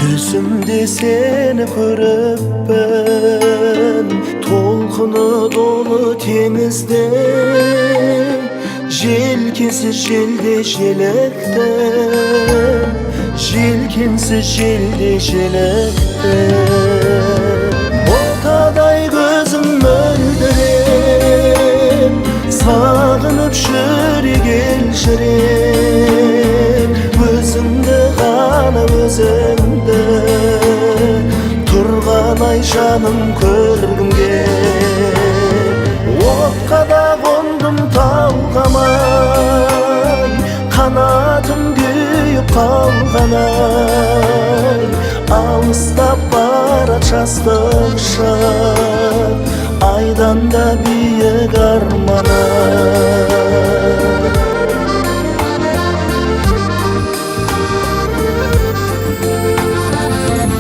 Түсімде сені көріппін, толқыны долы теңізде, желкенсіз желде желіктім, желкенсіз желде желіктім. Ботадай көзім мөлдіреп, сағынып жүрек елжіреп, өзіңді ғана өзіңді, тұрған ай жаным көргім кел. Отқа да қондым талғамай, қанатым күйіп қалғанай, алыстап барат жастық шақ, айдан да биік арманым.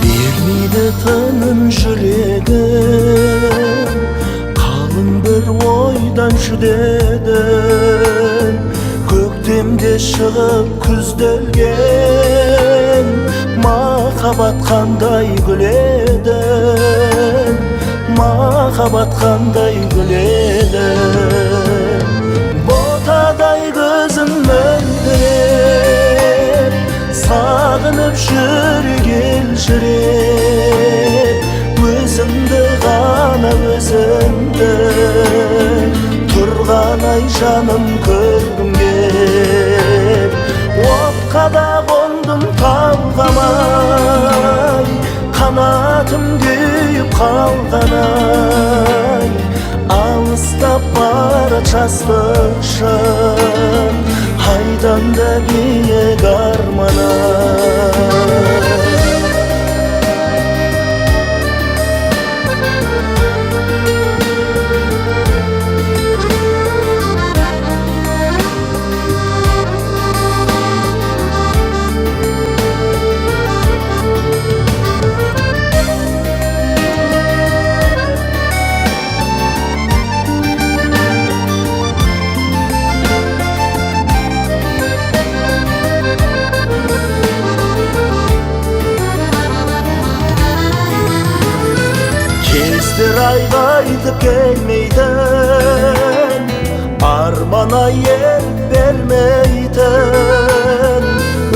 Бермейді тыным жүрегім, қалың бір ойдан жүдедім. Көктемде шығып күзделген, махаббат қандай гүледің, махаббат қандай гүледің. Ботадай көзім мөлдіреп, сағынып жүрек елжіреп, өзіңді ғана өзіңді, тұрған ай жаным көргім кел. Отқа да қондым талғамай, қанатым күйіп қалғанай, алыстап барат жастық шақ, айдан да биік арманым. Кездер айға айтып келмейтін, армана ер бермейтін,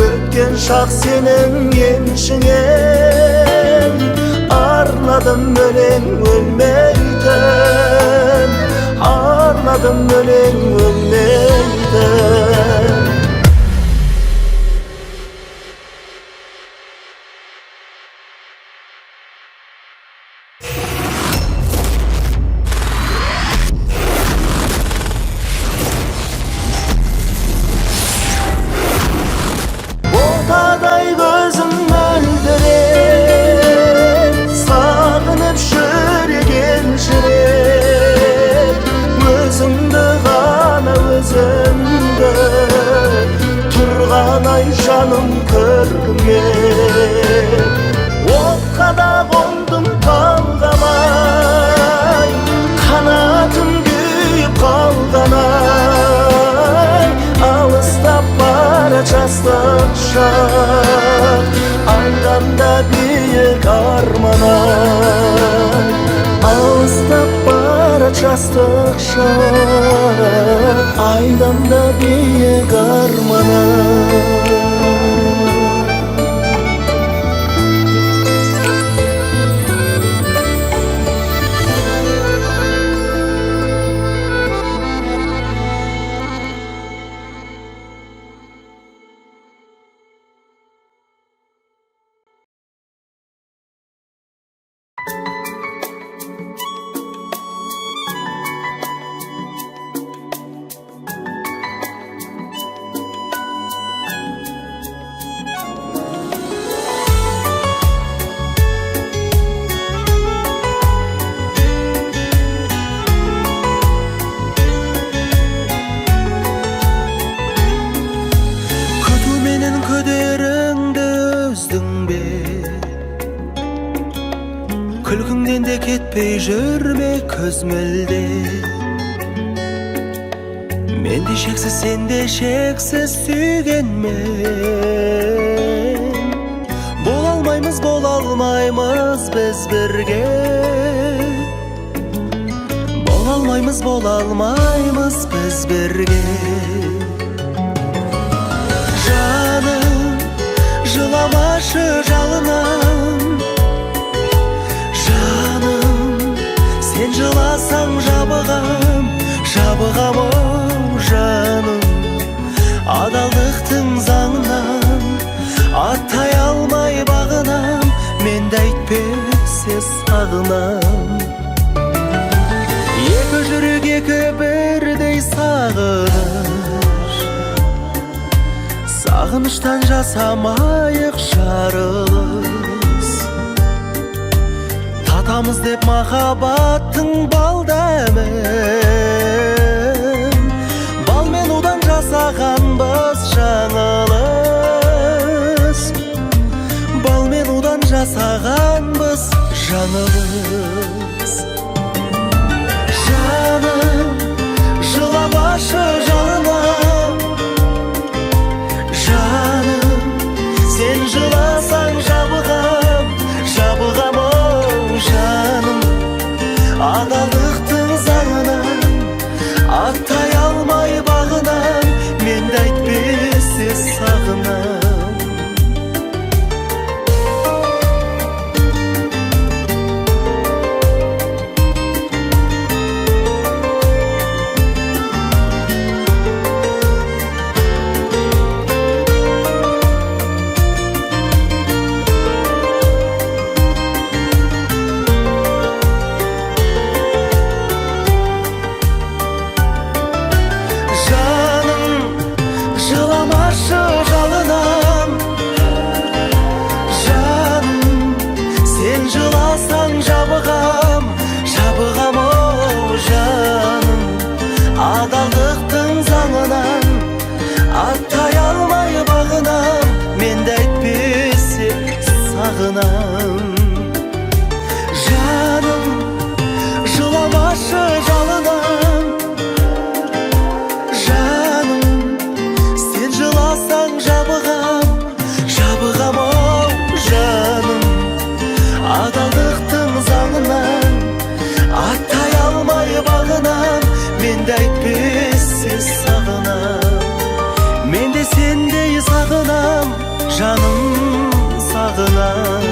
өткен шақ сенің еншіңен, арнадым өлең өлмейтін, арнадым өлең өлмейтін. Ботадай көзім мөлдіреп, сағынып жүрек елжіреп, өзіңді ғана өзіңді, тұрған ай жаным көргім кел. Отқа да қондым талғамай, қанатым күйіп қалғанай, алыстап барат жастық шақ, айдан да биік арманым. Алыстап барат жастық шақ, айдан да биік арманым. Күлкіңнен де кетпей жүрме көз мөлде. Мен де шексіз, сен де шексіз сүйгенмен. алмаймыз біз бірге, бола алмаймыз біз бірге. Жаным, жыламашы жалынам, жаным, сен жыласаң жабығам, жабығам-ау жаным. Адалдықтың заңынан аттай алмай бағынам, мен де әйтпесе сағынам. Екі жүрек екі бірдей сағыныш, сағыныштан жасамайық жарылыс. Татамыз деп махаббаттың бал дәмін, бал мен удан жасағанбыз жаңылыс, бал мен удан жасағанбыз жаңылыс. Жаным, жыламашы жалынам, жаным, сен жыласаң жабығам, жабығам-ау жаным. Адалдықтың заңынан аттай алмай бағынам, мен де әйтпесе сағынам. Адалдықтың заңынан аттай алмай бағынам, мен де әйтпесе сағынам. Жаным, жыламашы жалынам, жаным, сен жыласаң жабығам, жабығам-ау жаным. Адалдықтың заңынан аттай алмай бағынам, мен де әйтпесе сағынам. Мен де сендей сағынам, жаным сағынам.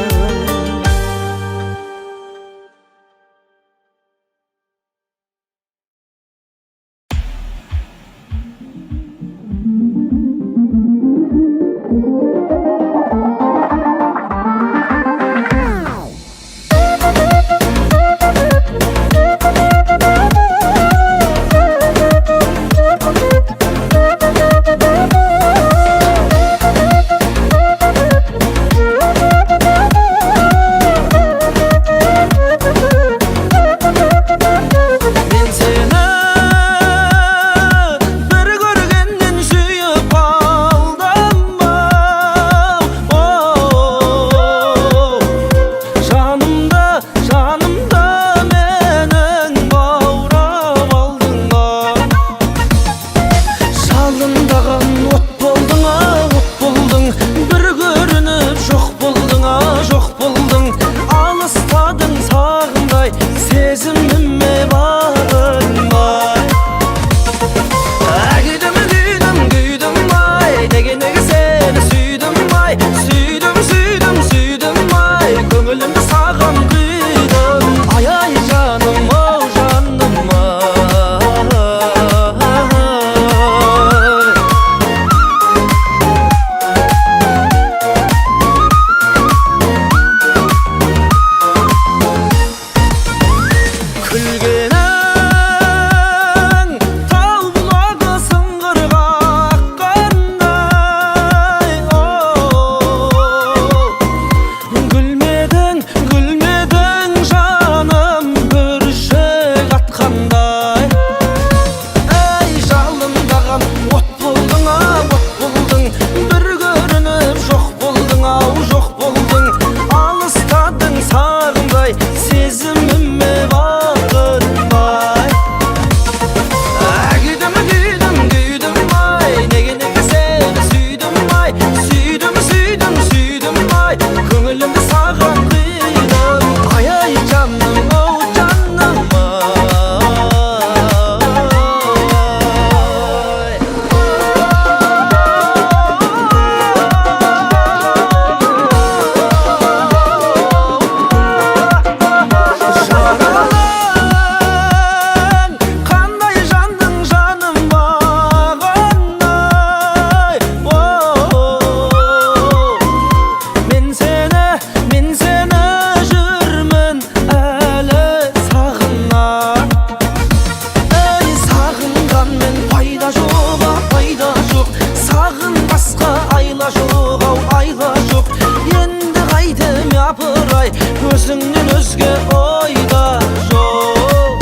өзіңнен өзге ойда жоқ.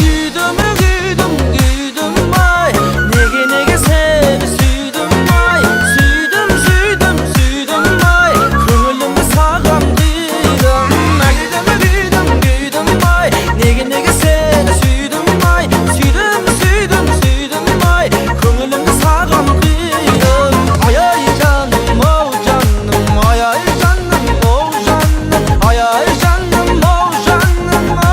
Күйдім, күйдім, күйдім ай, неге сені сүйдім ай, сүйдім, сүйдім, сүйдім ай, көңілімді саған қидым. Күйдім, күйдім, күйдім ай, неге сені сүйдім ай, сүйдім, сүйдім, сүйдім ай, көңілімді саған қидым. Ай ай жаным, оу жаным, ай ай жаным, оу жаным, ай ай жаным, оу жаным, ай.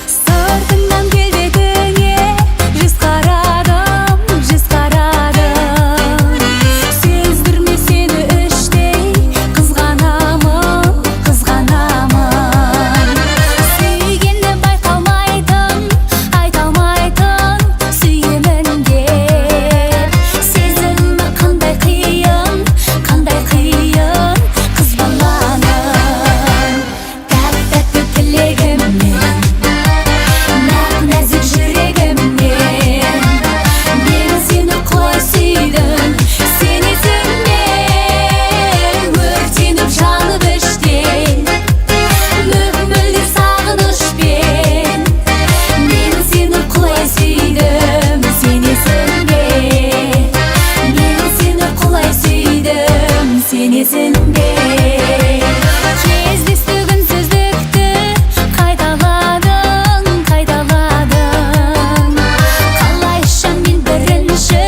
Сыртыңнан келбетіңе жүз қарадым, жүз қарадым. Сездірме сені іштей қызғанамын, қызғанамын. Сүйгенді байқалмайтын, айта алмайтын сүйемін деп. Сезімі қандай қиын, қыз баланың. Тәп-тәтті тілегіммен, нәп-нәзік жүрегіммен, мен сені құлай сүйдім. Сен есіңде өртеніп жанып іштен, мөп-мөлдір сағынышпен, мен сені құлай сүйдім. Сен есіңде, мен сені құлай сүйдім. Сен есіңде. Кездестігін сөздікті қайталадың, қайталадың. Қалайша мен бірінші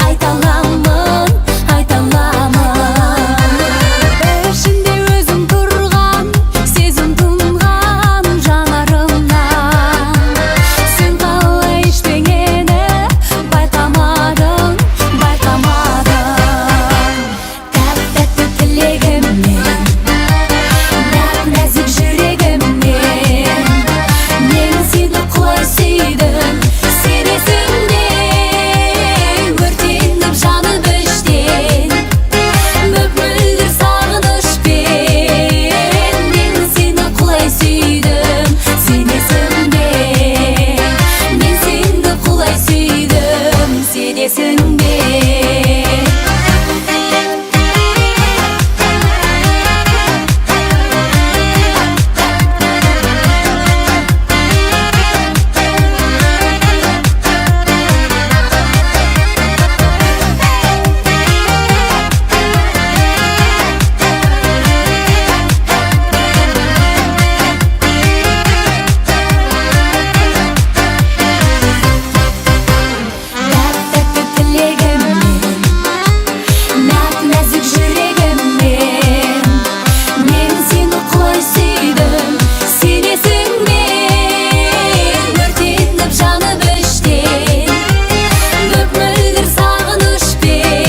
айта аламын, айта аламын. Ішінде өзің тұрған, сезім тұнған жанарымнан. Сен қалай ештеңені байқамадың, байқамадың. Тәп-тәтті тілегіммен, нәп-нәзік жүрегіммен, мен сені құлай сүйдім. Сен есіңде өртеніп жанып іштен, мөп-мөлдір сағынышпен, мен сені құлай сүйдім. Сен есіңде, мен сені құлай сүйдім. Сен есіңде. Тәп-тәтті тілегіммен, нәп-нәзік жүрегіммен, мен сені құлай сүйдім. Сен есіңде өртеніп жанып іштен, мөп-мөлдір сағынышпен,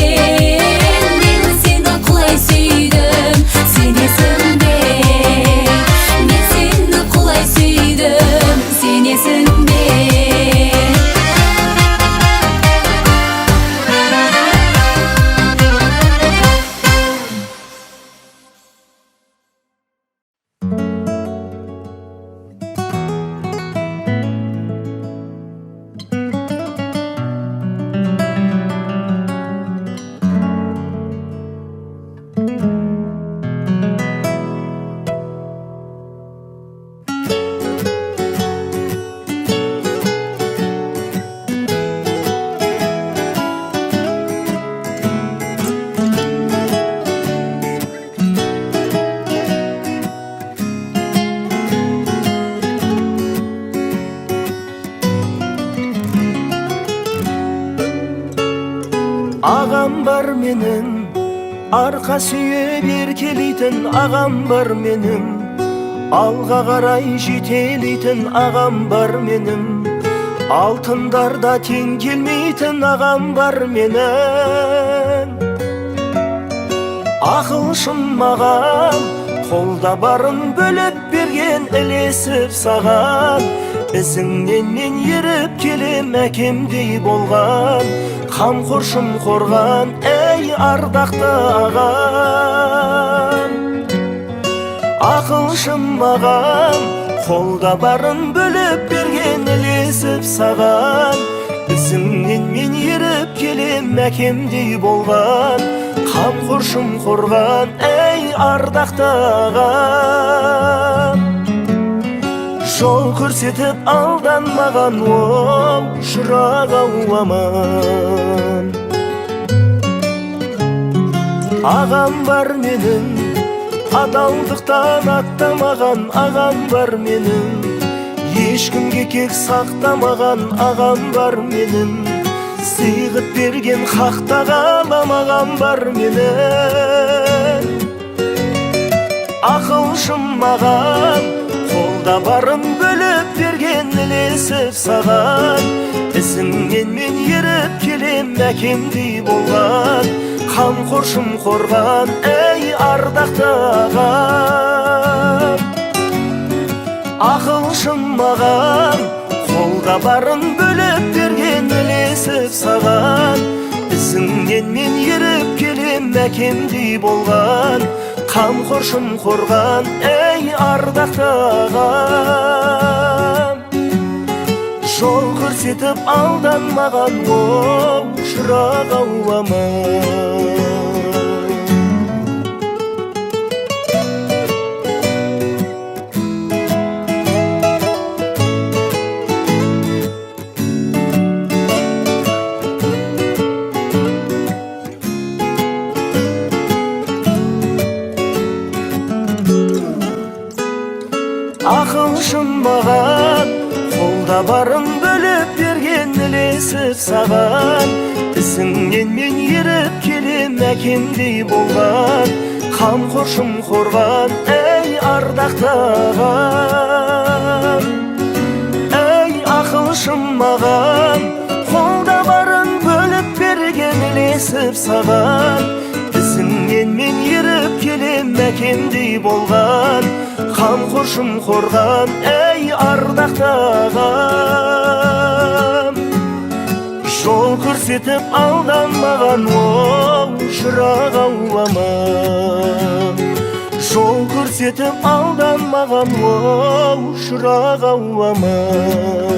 мен сені құлай сүйдім. Сен есіңде, мен сені құлай сүйдім. Сен есіңде. Ағам бар менің, арқа сүйеп еркелейтін ағам бар менің, алға қарай жетелейтін ағам бар менің. Алтындарда тең келмейтін ағам бар менің. Ақылшым маған, қолда барын бөліп берген, ілесіп саған. Ізіңнен мен еріп келем, әкемдей болған, қамқоршым қорған, әй ардақты ағам. Ақылшым маған, қолда барын бөліп берген, ілесіп саған. Ізіңнен мен еріп келем, әкемдей болған, қамқоршым қорған, әй ардақты ағам. Жол көрсетіп алданмаған, оу жырақ ауламан. Ағам бар менің, адалдықтан аттамаған. Ағам бар менің, ешкімге кек сақтамаған. Ағам бар менің, сыйғыт берген хақта қаламаған. Бар менің ақылшым маған, қолда барын бөліп берген, ілесіп саған. Ізіңнен мен еріп келем, әкемдей болған, қамқоршым қорған, әй ардақты ағам. Ақылшым маған, қолда барын бөліп берген, ілесіп саған. Ізіңнен мен еріп келем, әкемдей болған, қамқоршым қорған, әй ардақты ағам. Жол көрсетіп алданмаған, оу жырақ ауламан. Ақылшым маған, қолда барын бөліп берген, ілесіп саған. Ізіңнен мен еріп келем, әкемдей болған, қамқоршым қорған, әй ардақты ағам. Әй ақылшым маған, қолда барын бөліп берген, ілесіп саған. Ізіңнен мен еріп келем, әкемдей болған, қамқоршым қорған, әй ардақты ағам. Жол көрсетіп алданмаған, оу жырақ ауламан. Жол көрсетіп алданмаған, оу жырақ ауламан.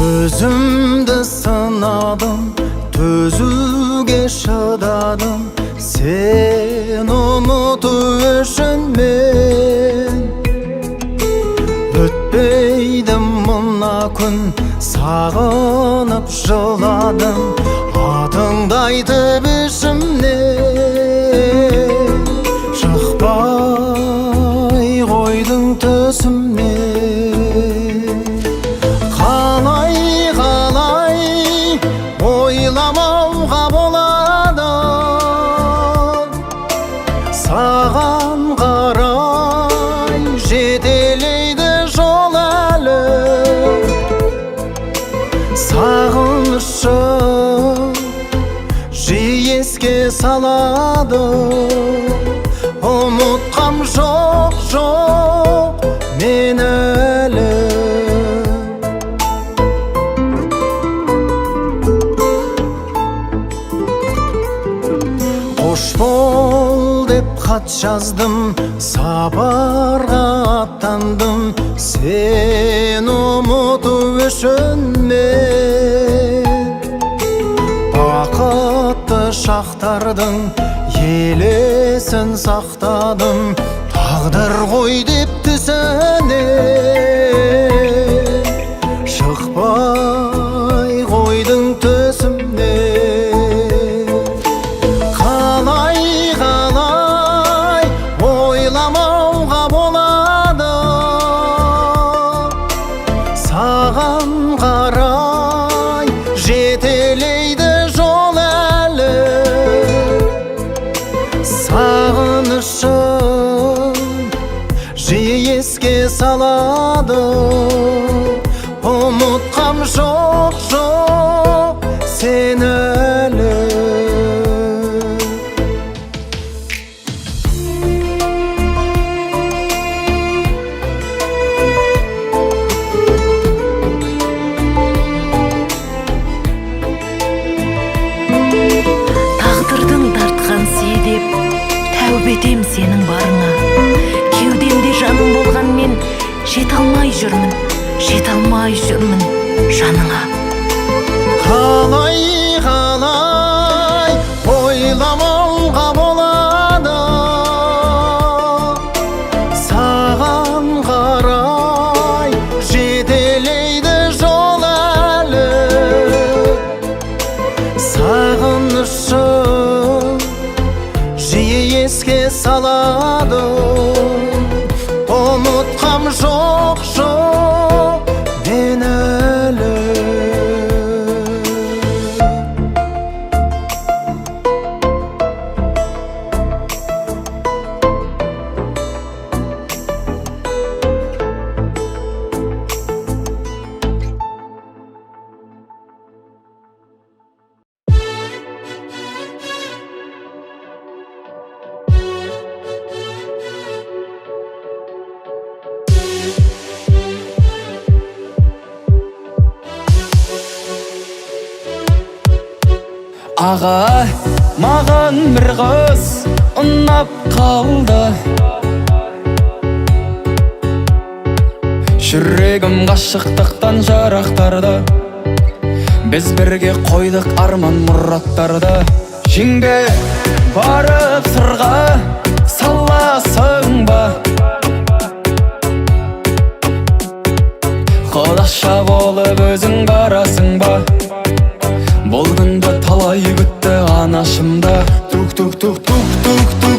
Өзімді сынадым, төзуге шыдадым, сен ұмыту үшін мен. Өтпейді мына күн, сағынып жыладым, атыңды айтып ішімнен. Шықпай қойдың төсімнен. Ойламауға болады, саған қарай жетелейді жол әлі. Сағынышым жиі еске салады, ұмытқам жоқ, жоқ мен әлі. Қош бол деп хат жаздым, сапарға аттандым, сен ұмыту үшін мен. Бақытты шақтардың елесін сақтадым, тағдыр ғой деп түсіне. ұмытқам жоқ, жоқ сені әлі. Тағдырдың тартқан сейдеп тәубетем сенің барыңа. Кеудемде жаным болған мен жете алмай жүрмін жаныңа. Қалай ойламауға болады, саған қарай жетелейді жол әлі. Сағынышым жиі еске салады, ұмытқам жоқ, жоқ мен әлі. Аға, маған бір қыз ұнап қалды. Жүрегім ғашықтықтан жарақтарды. Біз бірге қойдық арман мұраттарды. Жеңге барып сырға саласың ба? Құдаша болып өзің барасың ба? Бұл күнді талай күтті анашымда. Тук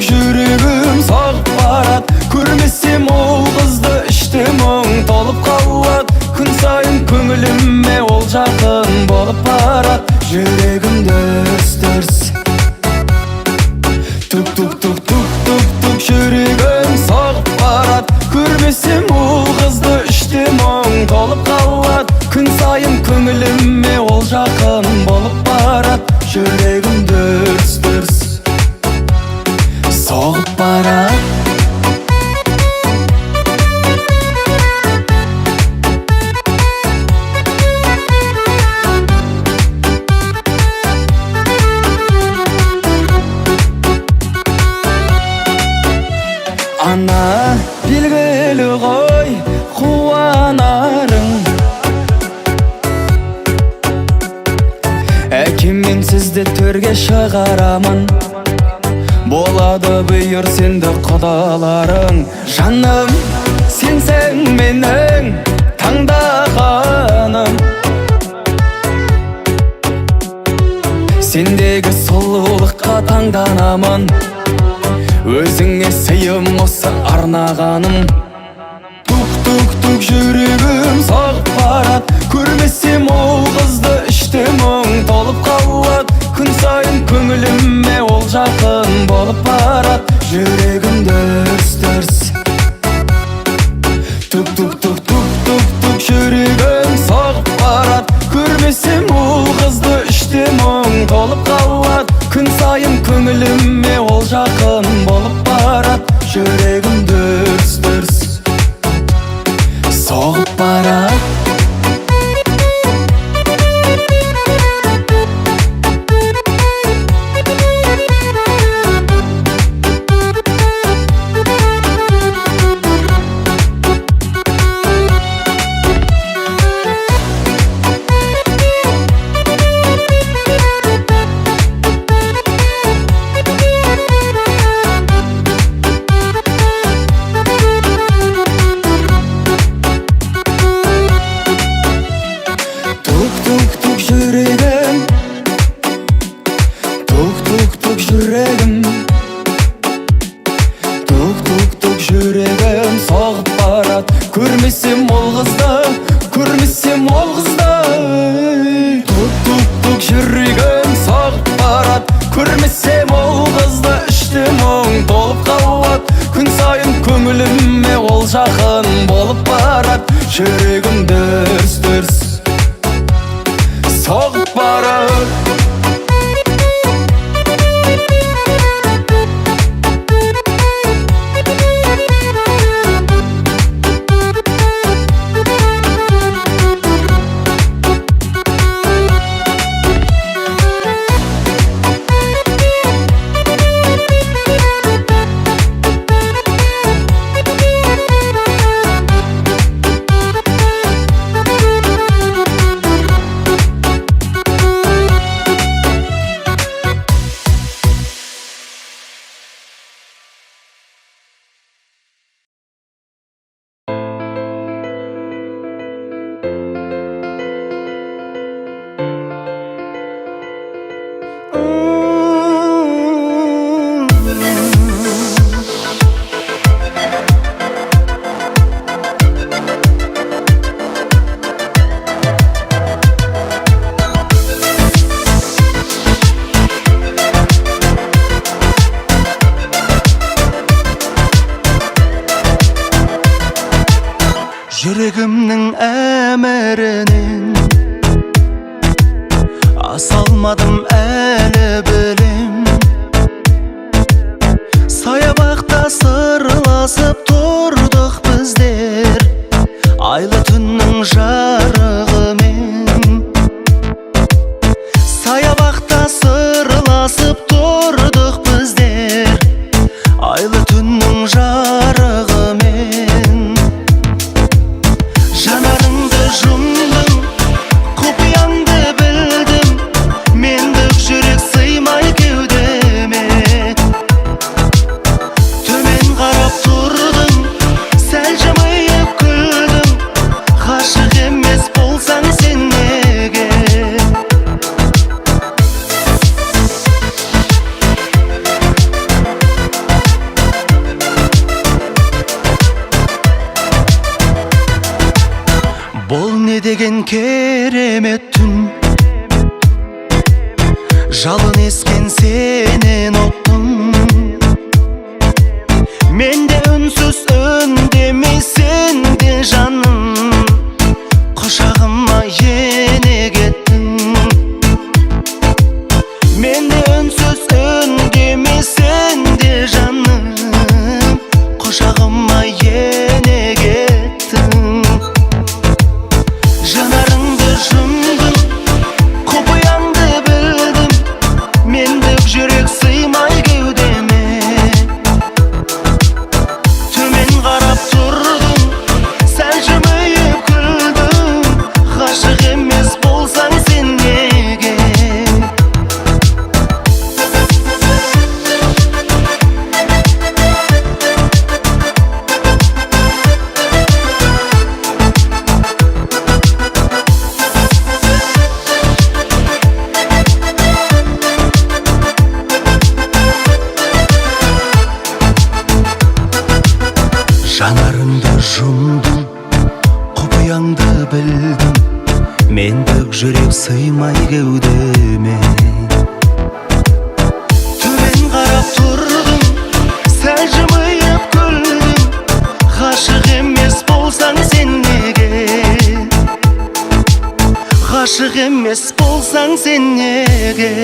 жүрегім соғып барат. Көрмесем ол қызды іште мұң толып қалат. Күн сайын көңіліме ол жақын болып барат. Жүрегім дүрс-дүрс. Тук жүрегім соғып барат. Көрмесем ол қызды іште мұң толып қалат. Күн сайын көңіліме ол жақын болып барат. Жүрегім дүрс-дүрс соғып барат. Ана белгілі ғой қуанарың. Әкем мен сізді төрге шығарамын. Болады бұйыр сенді құдаларың. Жаным, сенсің менің таңдағаным. Сендегі сұлулыққа таңданамын. Өзіңе сыйым осы арнағаным. Тук жүрегім соғып барат. Көрмесем ол қызды іште мұң толып қалат. Күн сайын көңіліме ол жақын болып барат. Жүрегім дүрс-дүрс. Тук жүрегім соғып барат. Көрмесем ол қызды іште мұң толып қалат. Күн сайын көңіліме ол жақын болып барат. Жүрегім дүрс-дүрс соғып барат. Жүрегім соғып барат. Көрмесем ол қызды. Тук жүрегім соғып барат. Көрмесем ол қызды іште мұң толып қалат. Күн сайын көңіліме ол жақын болып барат. Жүрегім дүрс-дүрс менен асалмадым әлі білем. Саябақта сырласып тұрдық біздер айлы түннің жарығымен. Саябақта сырласып тұрдық біздер айлы түннің жарығымен. Жанарыңды жұмдым, құпияңды білдім, мендік жүрек сыймай кеудеме. Төмен қарап тұрдым, сәл жымиып күлдім, ғашық емес болсаң сен неге? Бұл не деген керемет түн, жалын ескен сенен оттым. Мен де үнсіз үндемей, сен де жаным құшағыма ене кеттің. Мен де үнсіз үндемей, сен де жаным құшағыма ене кеттің. Жанарыңды жұмдым, құпияңды білдім, мендік жүрек сыймай кеудеме. Төмен қарап тұрдым, сәл жымиып күлдім, ғашық емес болсаң сен неге? Жанарыңды жұмдым, құпияңды білдім, мендік жүрек сыймай кеудеме. Төмен қарап тұрдым, сәл жымиып күлдім, ғашық емес болсаң сен неге? Ғашық емес болсаң сен неге?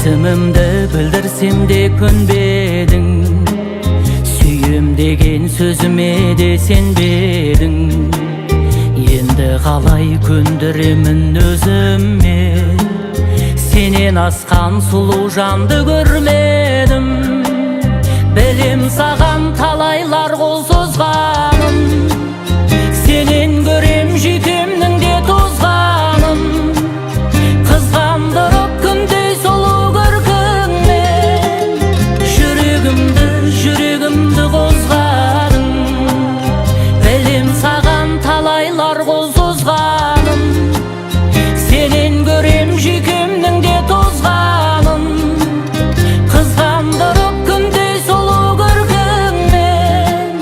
Сезімімді білдірсем де көнбедің, сүйем деген сөзіме де сенбедің. Енді қалай көндіремін өзіме, сенен асқан сұлу жанды көрмедім. Білем саған талайлар қол созғаным, сенен көрем жүйкемнің де тозғаным. Қызғандырып күндей сұлу көркіңмен, жүрегімді қозғадың. Білем саған талайлар қол созғаным, сенен көрем жүйкемнің де тозғаным. Қызғандырып күндей сұлу көркіңмен,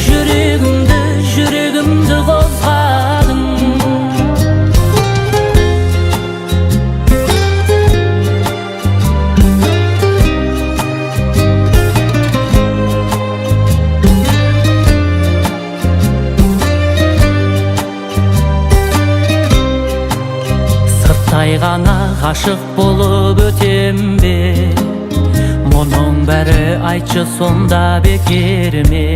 жүрегімді қозғадың. Сырттай ғана ғашық болып өтем бе, мұның бәрі айтшы сонда бекер ме?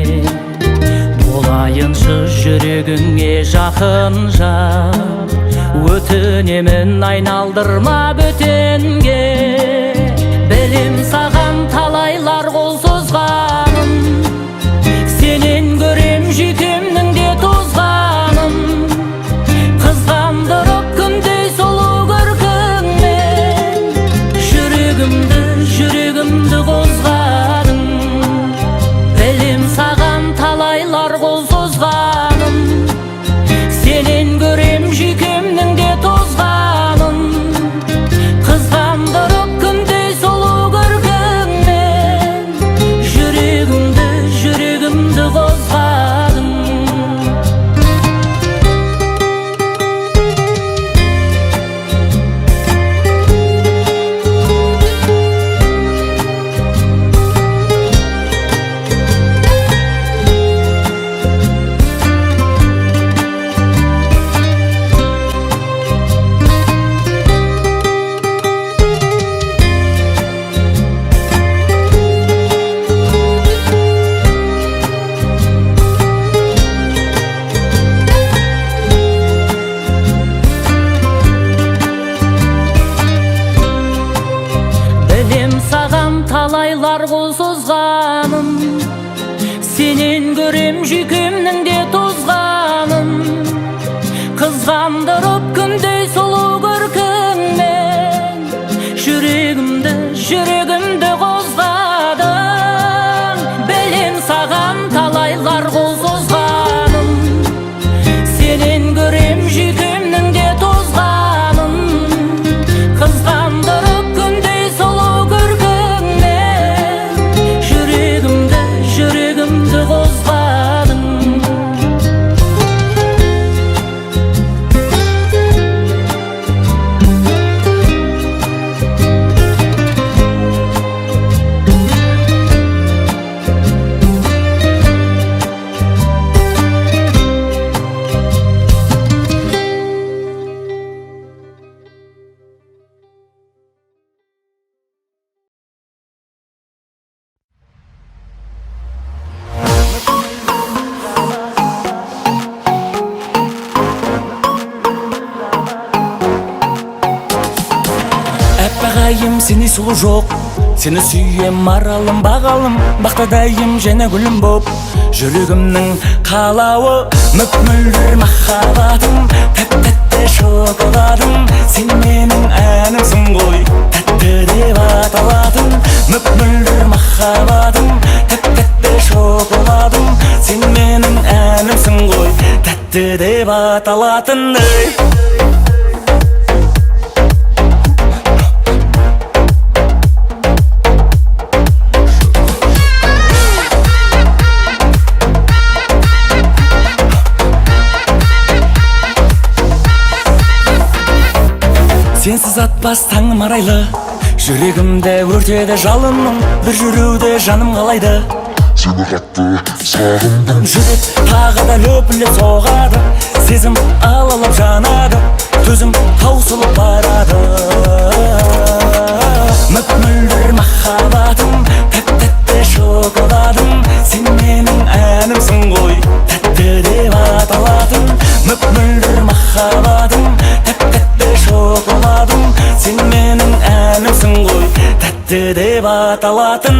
Қайынсыз жүрегіңе жақын жан, өтінемін айналдырма бөтенге. Білем саған талайлар қол созғаным, сенен көрем жүйкемнің де тозғаным. Қызғандырып күндей сұлу көркіңмен, жүрегімді қозғадың. Білем саған талайлар қол созғаным, сенен көрем жүйкемнің де тозғаным. Қызғандырып күндей сұлу көркіңмен, жүрегімді қозғадың. Талайлар қол созғаным, сенен көрем жүйкемнің де тозғаным. Қызғандырып күндей сұлу көркіңмен, жүрегімді қозғадың. Білем саған талайлар қол созғаным, сенен көрем жүйкемнің де тозғаным. Қызғандырып күндей сұлу көркіңмен, жүрегімді қозғадың. Әппағайым, сені сұлу жоқ, сені сүйем маралым бағалым, бақтадайым және гүлім боп. Жүрегімнің қалауы мөп-мөлдір махаббатым, тәп-тәтті шоколадым. Сен менің әнімсің ғой, тәтті деп аталатын. Мөп-мөлдір махаббатым, тәп-тәтті шоколадым. Сен менің әнімсің ғой, тәтті деп аталатын. Сенсіз атпас таңым арайлы, жүрегімде өртеді жалыным. Бір жүруде жаным қалайды, сені қатты сағындым. жүрек тағы да лөпілеп соғады, сезім алалап жанады, төзім таусылып барады. Мөп-мөлдір махаббатым, тәп-тәтті шоколадым. Сен менің әнімсің ғой, тәтті деп аталатын. Мөп-мөлдір махаббатым, тәп-тәтті шоколадым. Сен менің әнімсің ғой, тәтті деп аталатын.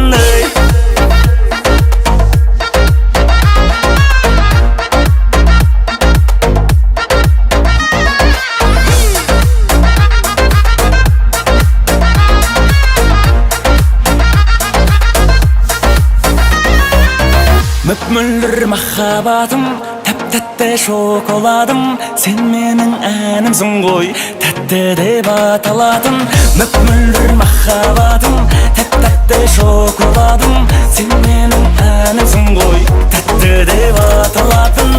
Мөп-мөлдір махаббатым, тәп-тәтті шоколадым. Сен менің әнімсің ғой, тәтті деп аталатын. Мөп-мөлдір махаббатым, тәп-тәтті шоколадым. Сен менің әнімсің ғой, тәтті деп аталатын.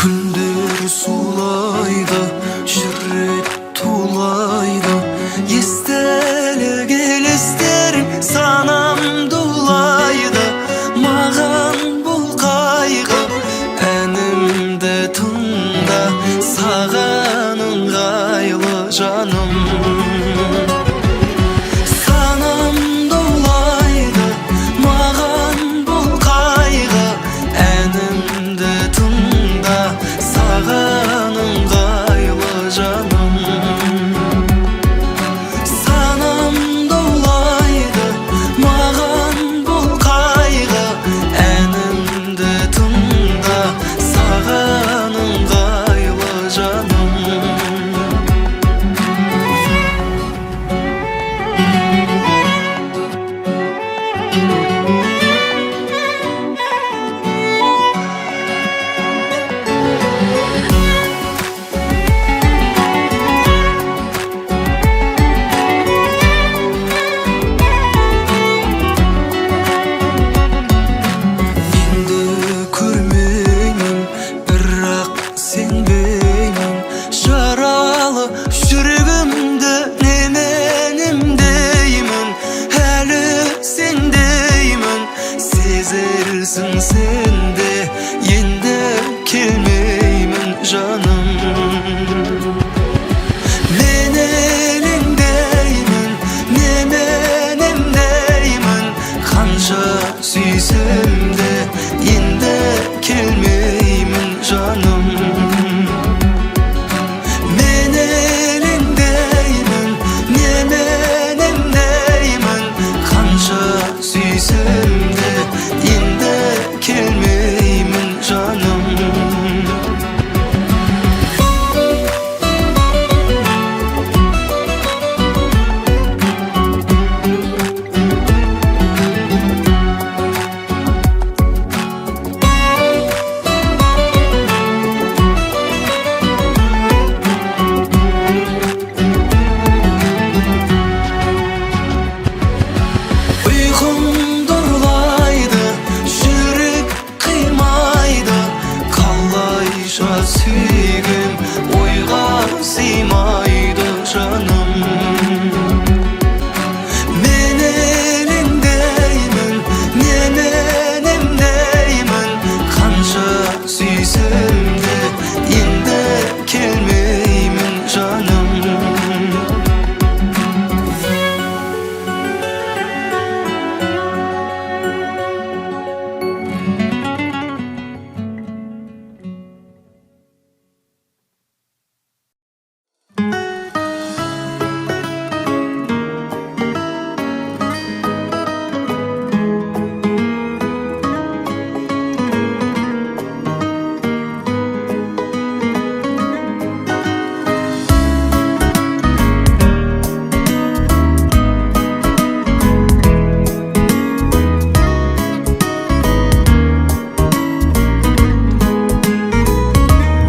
Күндер сулайды, жүрек тулайды, естелі келестерің санам дулайды. Маған бұл қайғы әнімді тыңда, саған ыңғайлы жаным. Санам дулайды, маған бұл қайғы әнімді тыңда, саған ыңғайлы жаным. Санам дулайды, маған бұл қайғы әнімді тыңда, саған ыңғайлы жаным. Енді көрмеймін, бірақ сенбеймін. Жаралы жүрегімді немен емдеймін. Әлі сендеймін, сезерсің сенде. Енді келмеймін жаным. Мен елеңдеймін, немен емдеймін. Қанша сүйсем де енді келмеймін жаным. Мен елеңдеймін, немен емдеймін. Қанша сүйсем де енді келмеймін жаным. Ұйқымды ұрлайды, жүрек қимайды. Қалайша сүйгем, ойға сыймайды жаным. Мен елеңдеймін, немен емдеймін. Қанша сүйсем де енді келмеймін жаным.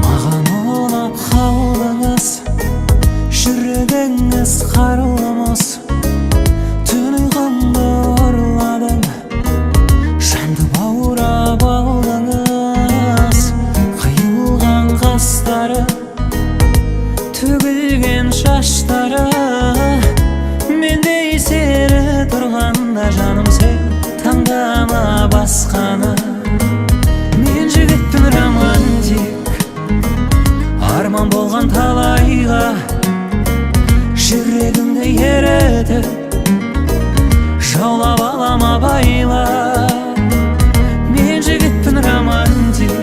Маған ұнап қалдыңыз, жүрегіңіз қарлымыз. Түн ұйқымды ұрладың, жанды баурап алдыңыз. Қиылған қастары, төгілген шаштары. Мендей сері тұрғанда жаным, сен таңдама басқаны. Мен жігітпін романтик, арман болған талайға. Жүрегімді ерітіп, жаулап алам абайла. Мен жігітпін романтик,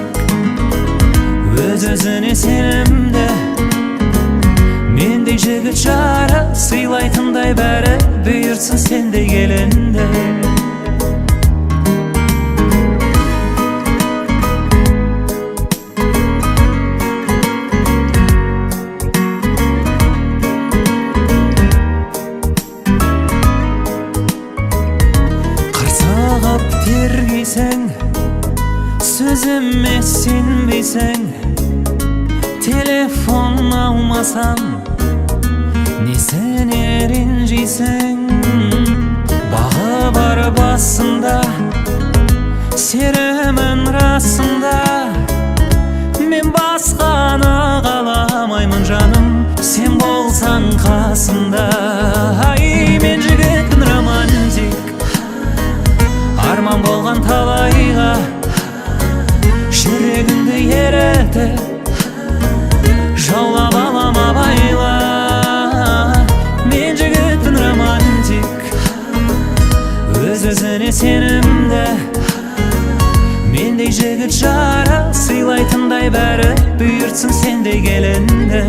өз-өзіне сенімді. Мендей жігіт жары сыйлайтындай бәрі бұйыртсын сендей келінді. Қарсағап тергейсің, сөзіме сенбейсің. Телефон алмасам, несіне ренжисің? Бағы бар басында, серімін расында. Мен жаным, сен болсаң қасымда. Ай, мен жігітпін романтик, арман болған талайға жүрегімді еретіп жаулап алам абайла. Мен жігітпін романтик, өз-өзіне сенімді, мендей жігіт жара сыйлайтындай бәрі бұйыртсын сендей келінді.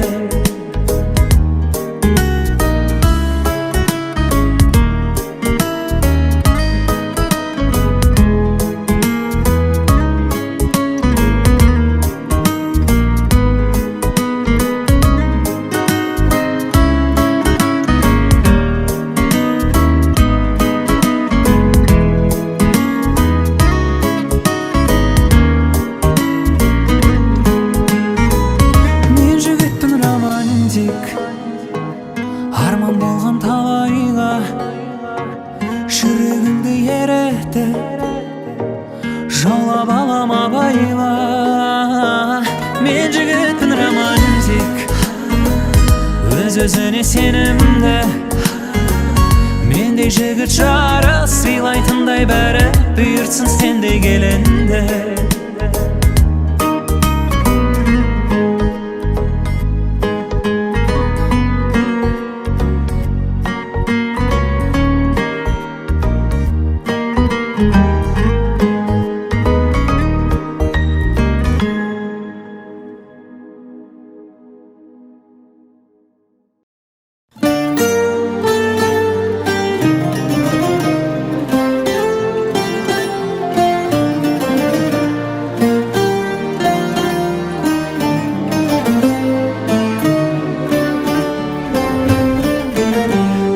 Арман болған талайға жүрегімді еретіп жаулап алам абайла. Мен жігітпін романтик, өз-өзіне сенімді, мендей жігіт жара сыйлайтындай бәрі бұйыртсын сендей келінді.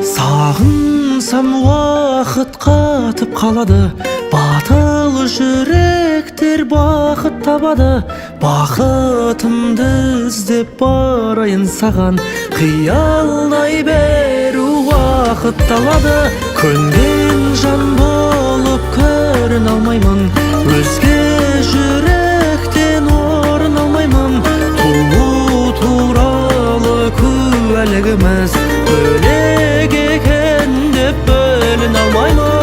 Сағынсам уақыт қатып қалады, батыл жүректер бақыт табады. Бақытымды іздеп барайын саған, қиялдай беру уақыт талады. Көнген жан болып көрін алмаймын, өзге жүректен орын алмаймын. Туу туралы куәлігіміз бөлек екен деп бөлін алмаймын.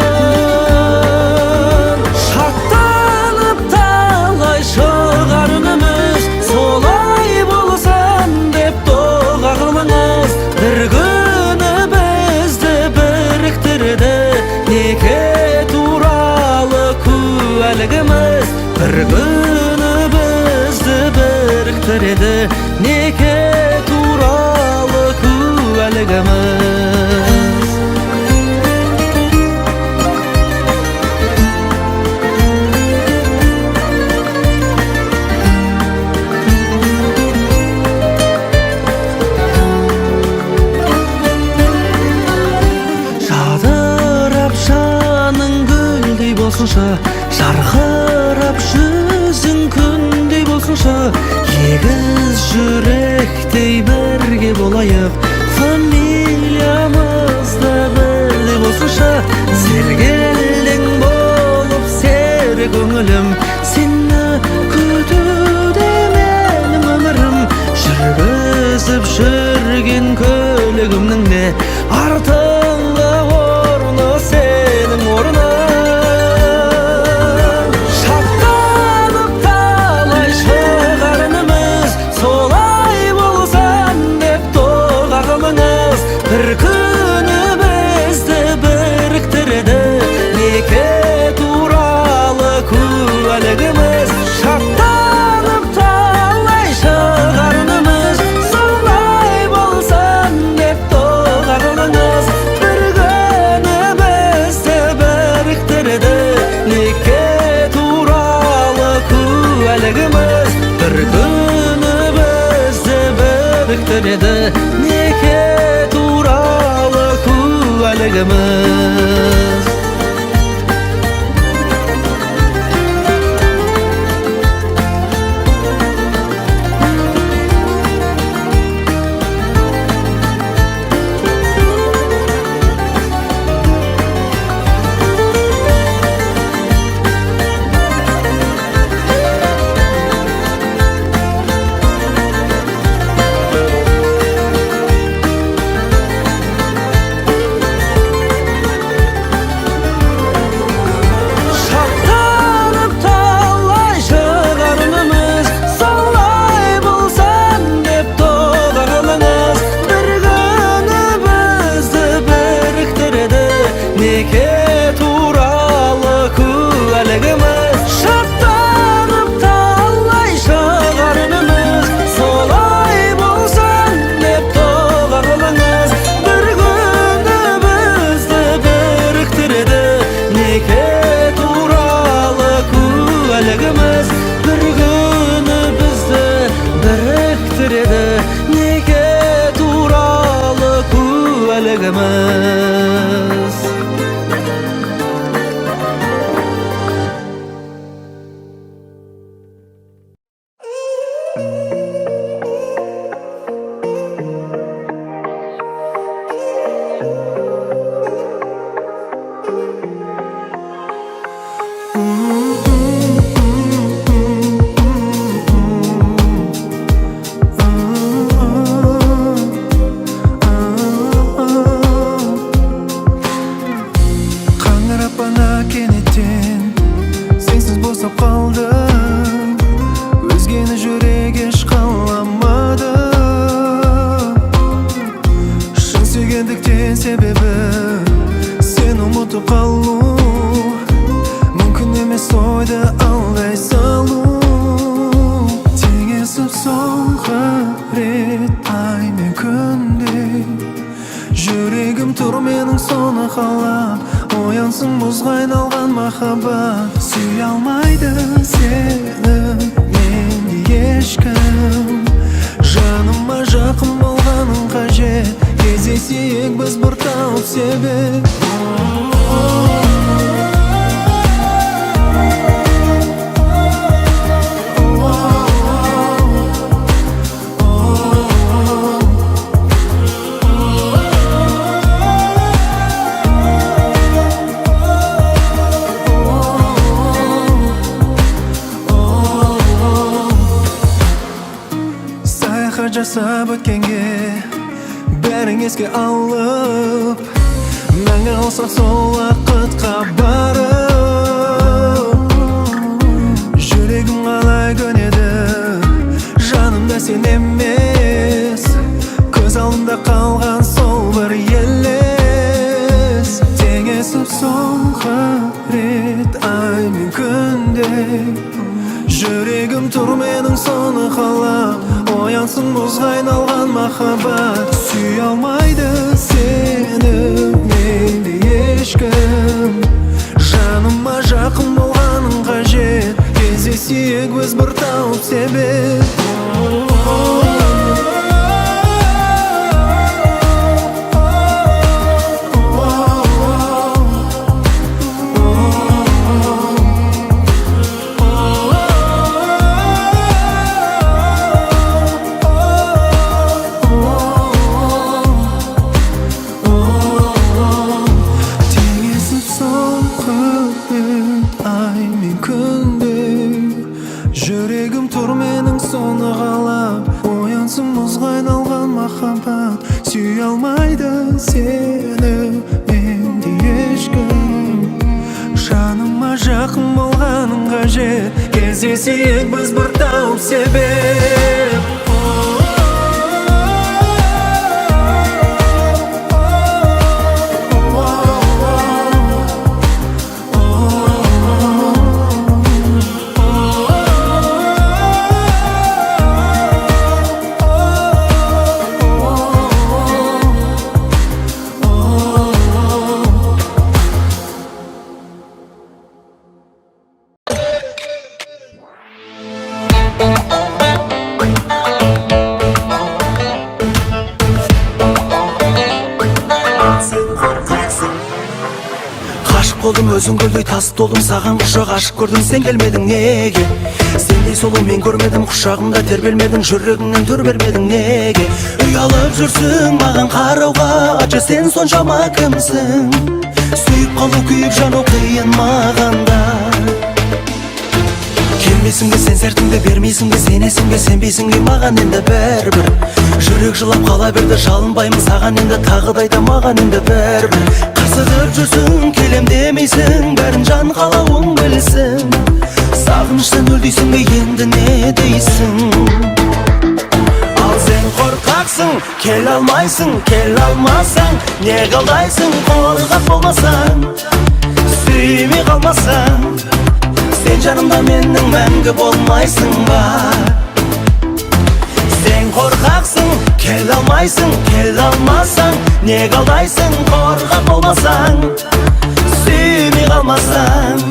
Шаттанып талай шығар үніміз, солай болсын деп дұға қылыңыз. Бір күні бізді біріктірді неке туралы куәлігіміз. Бір күні бізді біріктірді неке туралы куәлігіміз. Жадырап жаның гүлдей болсыншы, жарқырап жүзің күндей болсыншы. Егіз жүректей бірге болайық, фамилиямызды бірдей болсыншы. Сергелдең болып сер көңілім, сені күтуде менің өмірім. Жүргізіп жүрген көлігімнің де артыңғы орны сенің орның. Шаттанып талай шығар үніміз, солай болсын деп дұға қылыңыз. Бір күні бізді біріктірді неке туралы куәлігіміз. Шаттанып талай шығар үніміз, солай болсын деп дұға қылыңыз. Бір күні бізді біріктірді неке туралы куәлігіміз. Бір күні бізді біріктірді неке туралы куәлігіміз. рет ай мен күндей жүрегім тұр менің соны қалап оянсын мұзға айналған махаббат сүйе алмайды сені менде ешкім жаныма жақын болғаның қажет кездесейік біз бір тауып себеп жасап өткенге бәрің еске алып мәңгі алсақ сол уақытқа барып жүрегім қалай көнеді жанымда сен емес көз алдымда қалған сол бір елес теңесіп соңғы рет ай мен күндей жүрегім тұр менің соны қалап оянсын мұзға айналған махаббат сүйе алмайды сені менде ешкім жаныма жақын болғаның қажет кездесейік біз бір тауып себеп жүрегім тұр менің соны қалап оянсын мұзға айналған махаббат сүйе алмайды сені менде ешкім жаныма жақын болғаның қажет кездесейік біз бір тауып себеп болдым өзің гүлдей тасып толдым саған құшақ ашып көрдің сен келмедің неге сендей сұлу мен көрмедім құшағымда тербелмедің жүрегіңнен түр бермедің неге ұялып жүрсің маған қарауға ачы сен соншама кімсің сүйіп қалу күйіп жану қиын мағанда келмесің бе сен сертіңді бермейсің бе сенесің бе сенбейсің бе маған енді бәрібір жүрек жылап қала берді жалынбаймын саған енді тағы да айтамаған енді бәрібір қасығып жүрсің келем демейсің бәрін жан қалауың білсін сағыныштан өлдейсің бе енді не дейсің ал сен қорқақсың келе алмайсың келе алмасаң не қалдайсың қорқақ болмасаң сүймей қалмасаң сен жанымда менің мәңгі болмайсың ба сен қорқақсың келе алмайсың келе алмасаң не қалдайсың қорқақ болмасаң сүймей қалмасаң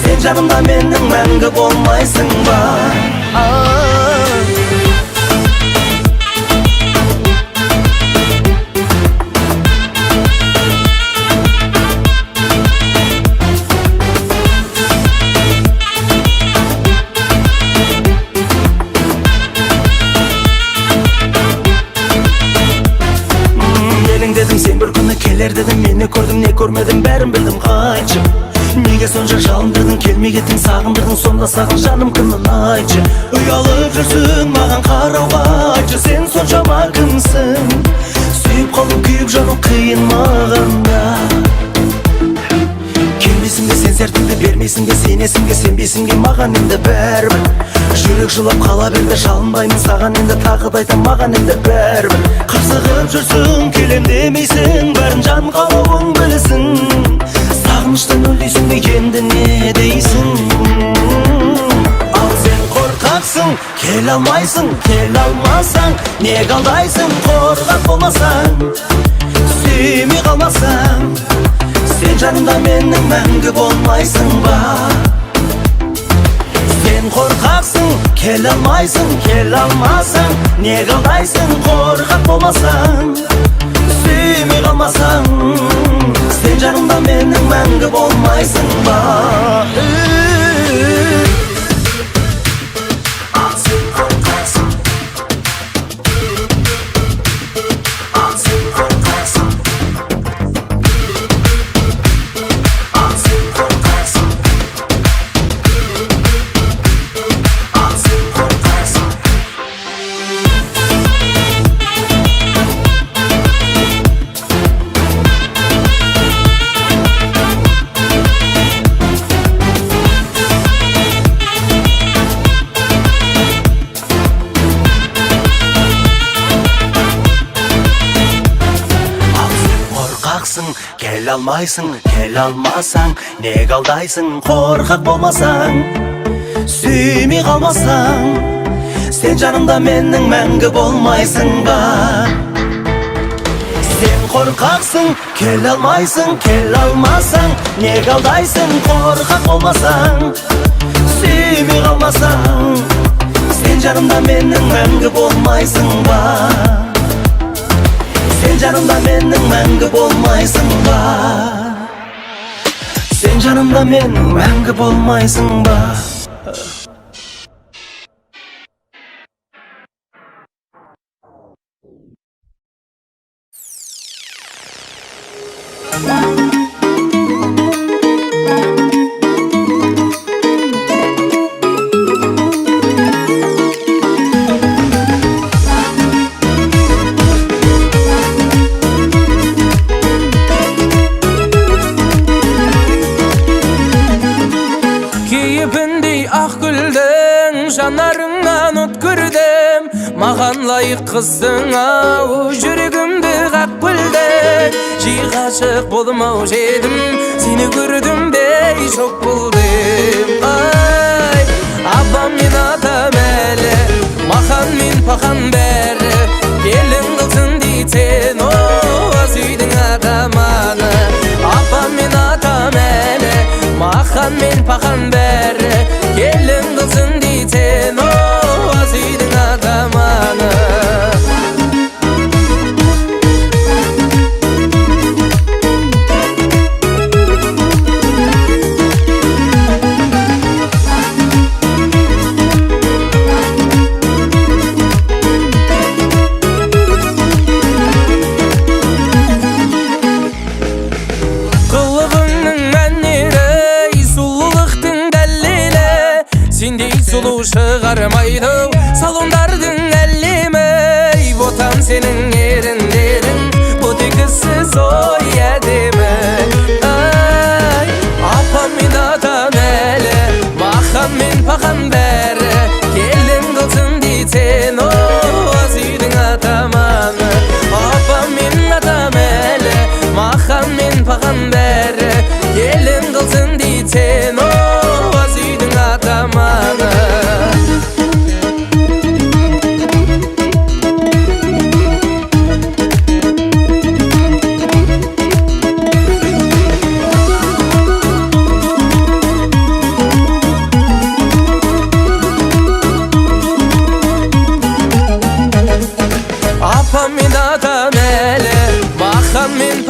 сен жанымда менің мәңгі болмайсың ба сен бір күні келер дедің мені көрдім не көрмедім бәрін білдім қайтшы неге сонша жалындырдың келмей кеттің сағындырдың сонда саған жаным кіммін айтшы ұялып жүрсің маған қарауға айтшы сен соншама кімсің сүйіп қалу күйіп жану қиын мағанда келмейсің бе сен сертіңді бермейсің бе сенесің бе сенбейсің бе маған енді бәрібір жүрек жылап қала берді жалынбаймын саған енді тағы да айтамаған енді бәрібір қырсығып жүрсің келем демейсің бәрін жан қалауың білсін сағыныштан өлдейсің бе енді не дейсің ал сен қорқа korkaksın, kel almaysın, kel almasan ne kaldaysın, korkak olmasan, süymey kalmasan. Sen canımda menin мәңгі болмайсың ба? Sen korkaksın, kel almaysın, kel almasan ne kaldaysın, korkak olmasan, süymey kalmasan. Sen canımda menin мәңгі болмайсың ба? Kel almaysın, kel almasan ne kaldaysın, korkak olmasan, süymey kalmasan. Sen canımda menin мәңгі болмайсың ба? Sen korkaksın, kel almaysın, kel almasan ne kaldaysın, korkak olmasan, süymey kalmasan. Sen canımda menin мәңгі болмайсың ба? Sen canımda menin мәңгі болмайсың ба? Sen canımda menin мәңгі болмайсың ба? Жанарыңнан өткірдім, маған лайық қызсың ау, жүрегімді қақ білдің. Жи ғашық болмау жедім, сені көрдім бей шок болдым. Ай, абам мен атам әлі, махан мен пахан бәрі, келін қылсын дейтен, о, аз үйдің атаманы. Абам мен атам әлі, махан мен пахан бәрі, келін қылсын дейтен, о, аз үйдің атаманы. Шығармайды салондардың әлемі, ботам сенің еріндерің, бұтекісіз ой әдемі. Ай, апам мен атам әлі, махан мен пахан бәрі, келін қылсын дейтен, о, аз үйдің атаманы. Апам мен атам әлі, махан мен пахан бәрі, келін қылсын дейтен, о, аз үйдің атаманы.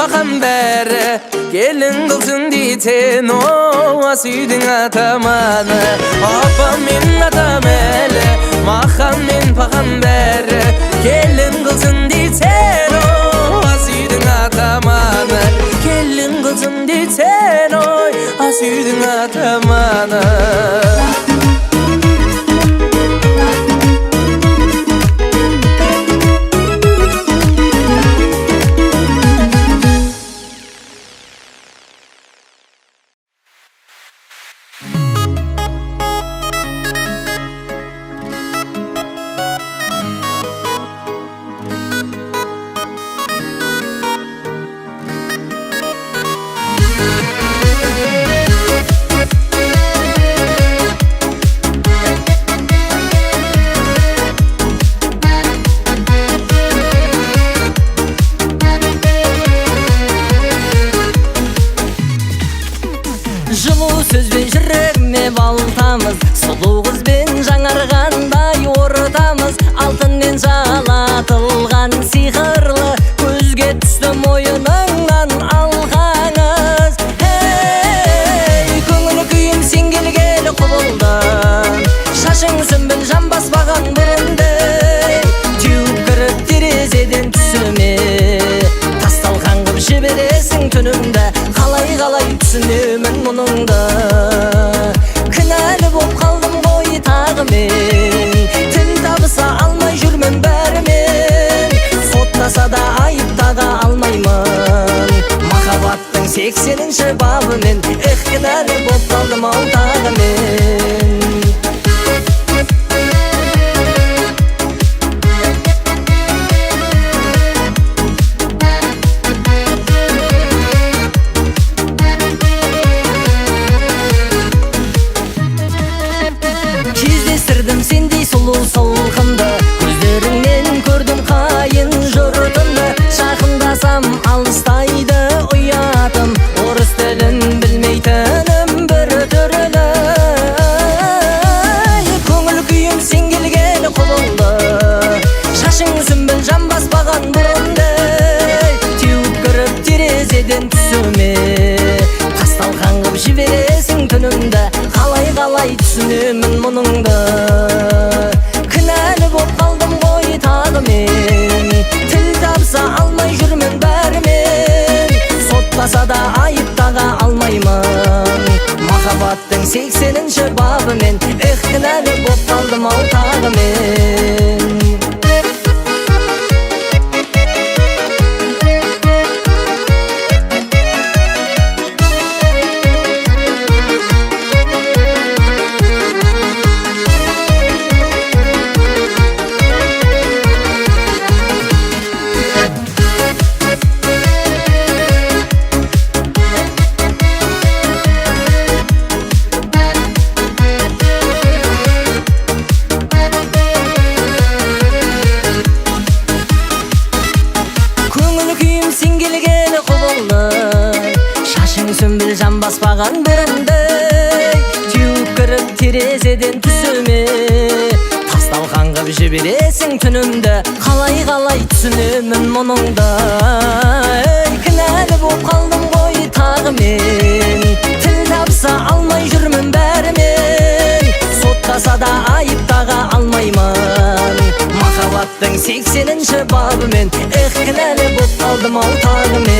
Пахан бәрі, келін қылсын дейтен, о, аз үйдің атаманы. Апам мен атам әлі, махан мен пахан бәрі, келін қылсын дейтен, о, аз үйдің атаманы. Келін қылсын дейтен, ой, аз үйдің атаманы. ортамыз, сұлу қызбен жаңарғандай ортамыз. Алтынмен жалатылған сиқырлы, көзге түсті мойыныңнан алғаңыз. Көңіл күйім сен келгелі құбылды, шашың сүмбіл жан баспаған бұрындай. Теуіп кіріп терезеден түсіме, тасталған қып жібересің түнімді. Қалай түсінемін мұныңды, кінәлі боп қалдым ғой тағы мен. Тіл табыса алмай жүрмін бәрімен, соттаса да айып таға алмаймын. Махаббаттың 80-ші бабымен, кінәлі боп қалдым ау тағы мен. Сендей сұлу салқынды, көздеріңнен көрдім қайын жұртымды. Жақындасам алыстайды ұятым, орыс тілін білмейтінім бір түрлі. Көңіл күйім сен келгелі құбылды, шашың сүмбіл жан баспаған бұрындай. Теуіп кіріп терезеден түсіме, тасталған қып жібересің түнімді. Қалай түсінемін мұныңды, кінәлі боп қалдым ғой тағы мен. Тіл табыса алмай жүрмін бәрімен, соттаса да айып таға алмаймын. Махаббаттың 80-ші бабымен, кінәлі боп қалдым ау тағы мен. Сүмбіл жан баспаған бұрындай, теуіп кіріп терезеден түсіме, тасталған қып жібересің түнімді. Қалай түсінемін мұныңды, кінәлі боп қалдым ғой тағы мен. Тіл табыса алмай жүрмін бәрімен, соттаса да айып таға алмаймын. Махаббаттың 80-ші бабымен, кінәлі боп қалдым ау тағы мен.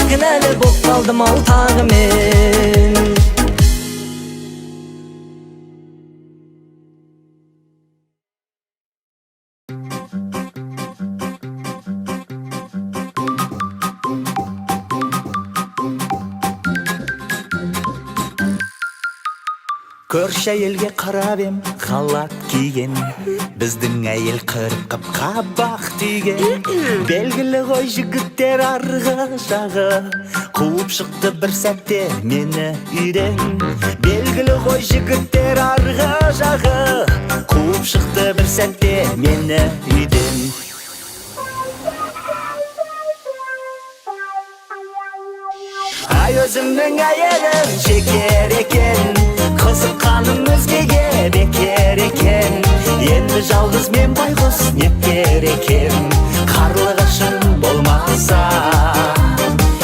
Кінәлі боп қалдым ау тағы мен. Көрші әйелге қарап ем, халат киген, біздің әйел қырып қып қабақ түйген. Белгілі ғой жігіттер арғы жағы, қуып шықты бір сәтте мені үйден. Белгілі ғой жігіттер арғы жағы, қуып шықты бір сәтте мені үйден. Ай өзімнің әйелім шекер екен, қызыққаным өзгеге бекер екен. Енді жалғыз мен байғұс неткер екен, қарлығышым болмаса.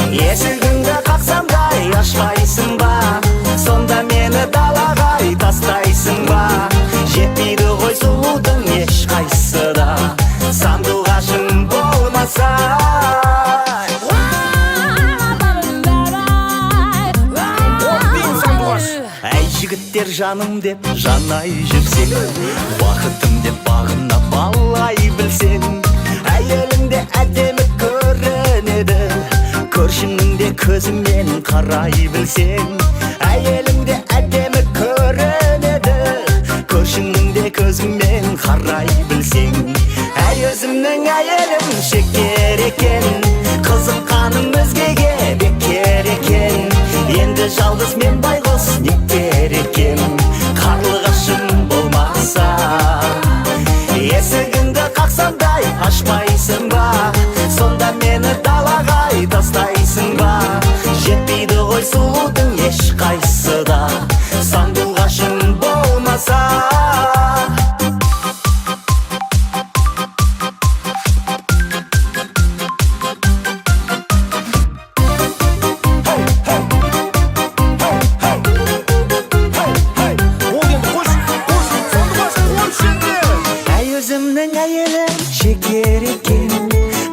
Есігіңді қақсамдай ашпайсың ба, сонда мені далаға тастайсың ба. Жетпейді ғой сұлудың ешқайсысы да, сандуғашым болмаса. Жігіттер жаным деп жанай жүрсең, уақытым деп бағына балай білсең. Әйеліңде әдемі көрінеді, көршіңнің де көзімен қарай білсең. Әйеліңде әдемі көрінеді, көршіңнің де көзімен қарай білсең. Әй өзімнің әйелім шекер екен, қызыққаным өзгеге бекер екен. Енді жалғыз мен байғұс неткер екен, қарлығашым болмаса. Есігіңді қақсамдай ашпайсың ба, сонда мені далаға тастайсың ба. Жетпейді ғой сұлудың ешқайсысы да, өзімнің әйелім шекер екен,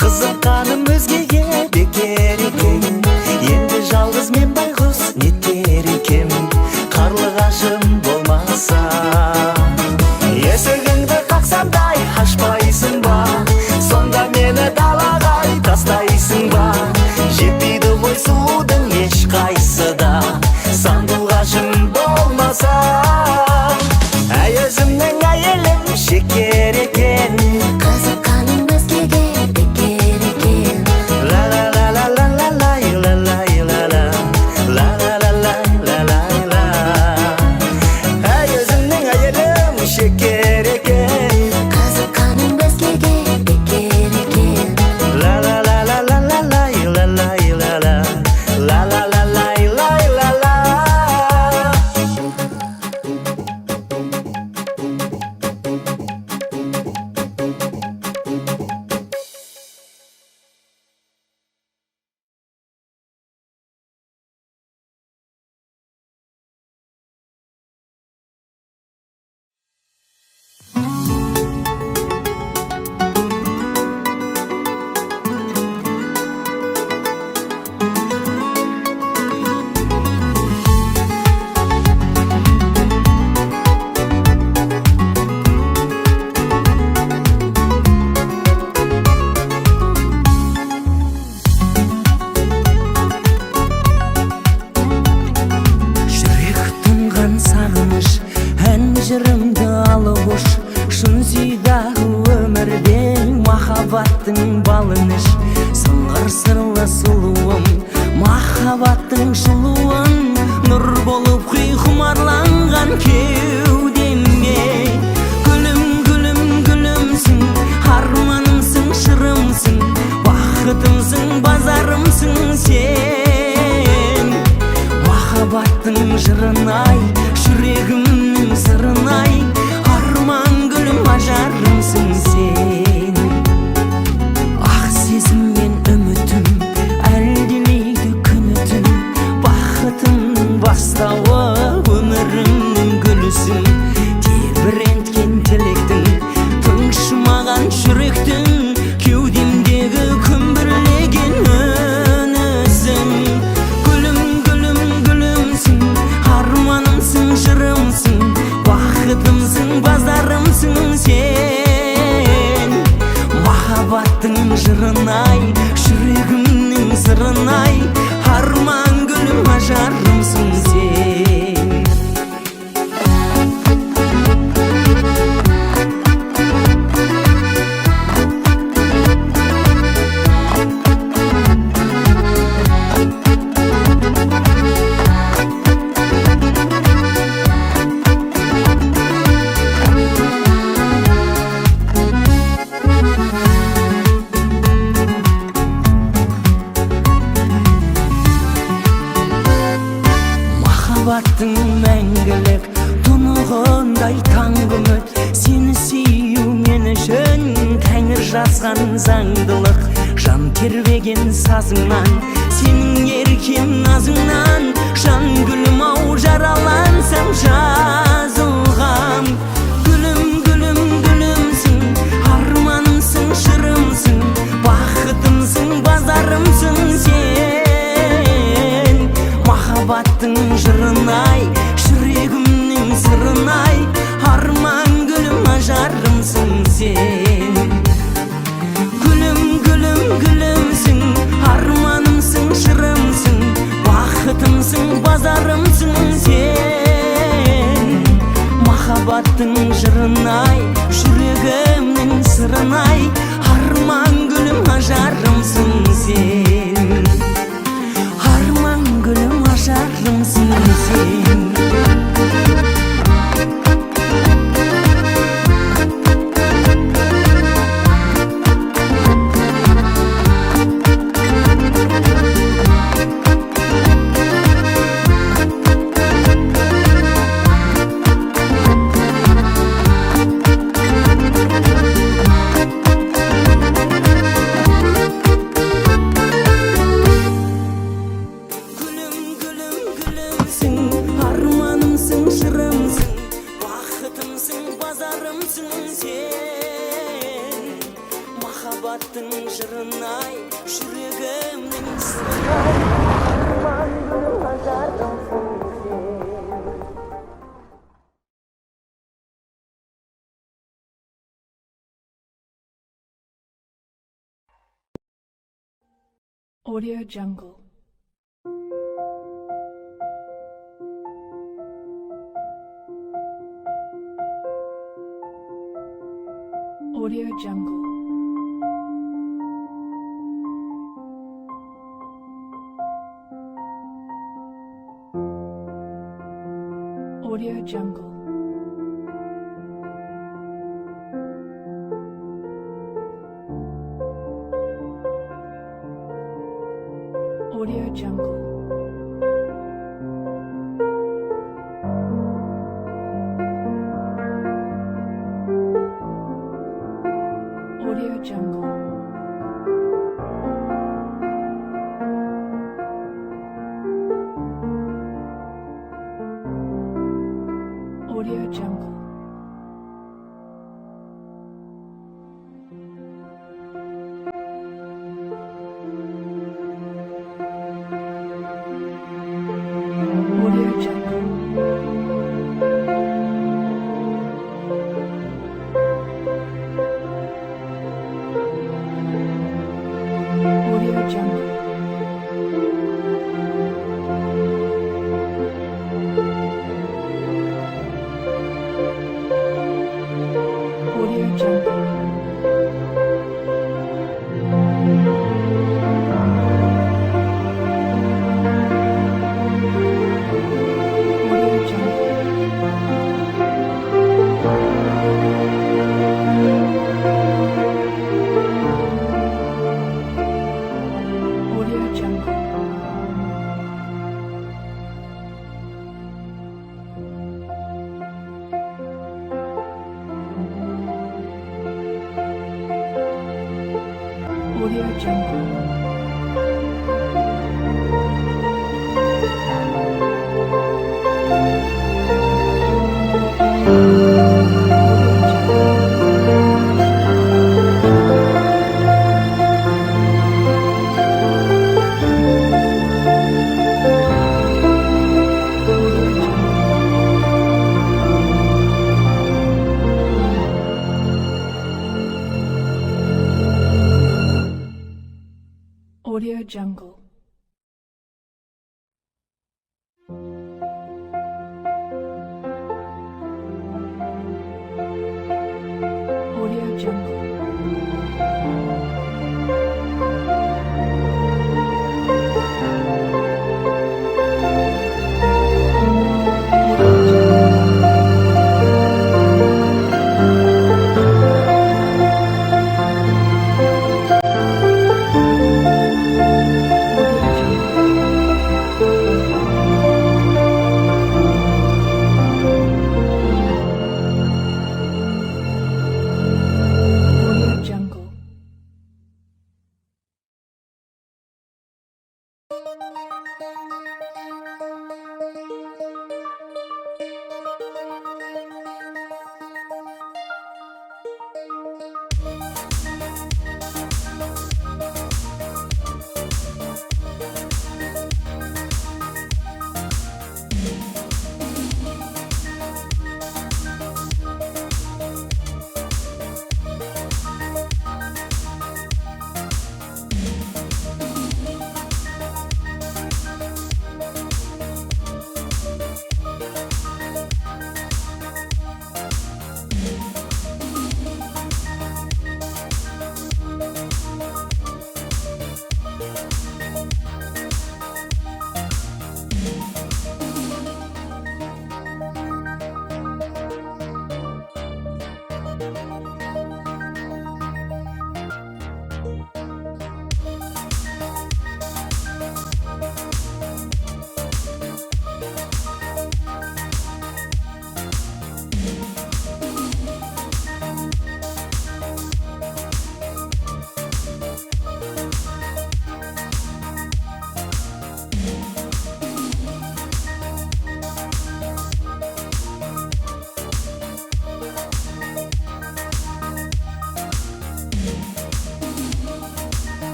қызыққаным өзгеге бекер екен. Енді жалғыз мен байғұс нетер екем, қарлығашым болмаса. Есігіңді қақсамдай ашпайсың ба, сонда мені далаға тастайсың ба? Жетпейді ғой судың ешқайсы да, сандуғашым болмаса. Әй өзімнің әйелім шекер екен, қызыққаным өзгеге бекер екен. ла ла ла ла ла ла ла ла ла ла ла ла ла ла ла. Әй өзімнің әйелім шекер екен, қызыққаным өзгеге бекер екен. ла ла ла ла ла ла ла ла ла ла ла ла ла ла ла ла. Жүрек тұнған сағыныш, ән жырымды алып ұш. Шын сүйдағы өмірден махаббаттың балыныш. Сыңғыр сырлы сұлуым, махаббаттың жылуын, нұр болып құй құмарланған кеудемге. Гүлім, гүлім, гүлімсің, арманымсың, шырымсың, бақытымсың, базарымсың сен. Махаббаттың жырын-ай, жүрегімнің сырын-ай, арман гүлім, ажарымсың сен. Ақ сезім мен үмітім әлдилейді күні-түн, бақытымның бастауы, өмірімнің гүлісің. Тебіренткен тілектің, тыңшымаған жүректің, кеудемдегі күмбірлеген үнісің. Гүлім, гүлім, гүлімсің, арманымсың, жырымсың, бақытымсың, базарымсың сен. Махаббаттың жырын-ай, жүрегімнің сырын-ай, арман гүлім, ажарымсың сен. Махаббаттың мәңгілік тұнығындай таңғы үміт, сені сүю мен үшін тәңір жазған заңдылық. Жан тербеген сазыңнан, сенің еркем назыңнан, жан гүлім ау жаралансам жазылғам. Гүлім, гүлім, гүлімсің, арманымсың, жырымсың, бақытымсың, базарымсың сен. Махаббаттың жырын-ай, жүрегімнің сырын-ай, арман гүлім, ажарымсың сен. Гүлім, гүлім, гүлімсің, арманымсың, жырымсың, бақытымсың, базарымсың сен. Махаббаттың жырын-ай, жүрегімнің сырын-ай, арман гүлім, ажарымсың сен. Арман гүлім, ажарымсың сен. махаббаттың жырын ай жүрегімнің сырын Audio Jungle. Audio Jungle. Audio Jungle. Audio Jungle. Audio Jungle. Audio Jungle. Audio Jungle. Audio Jungle. Audio Jungle. Audio Jungle. Audio Jungle. Audio Jungle. Audio Jungle. Audio Jungle.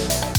Jungle.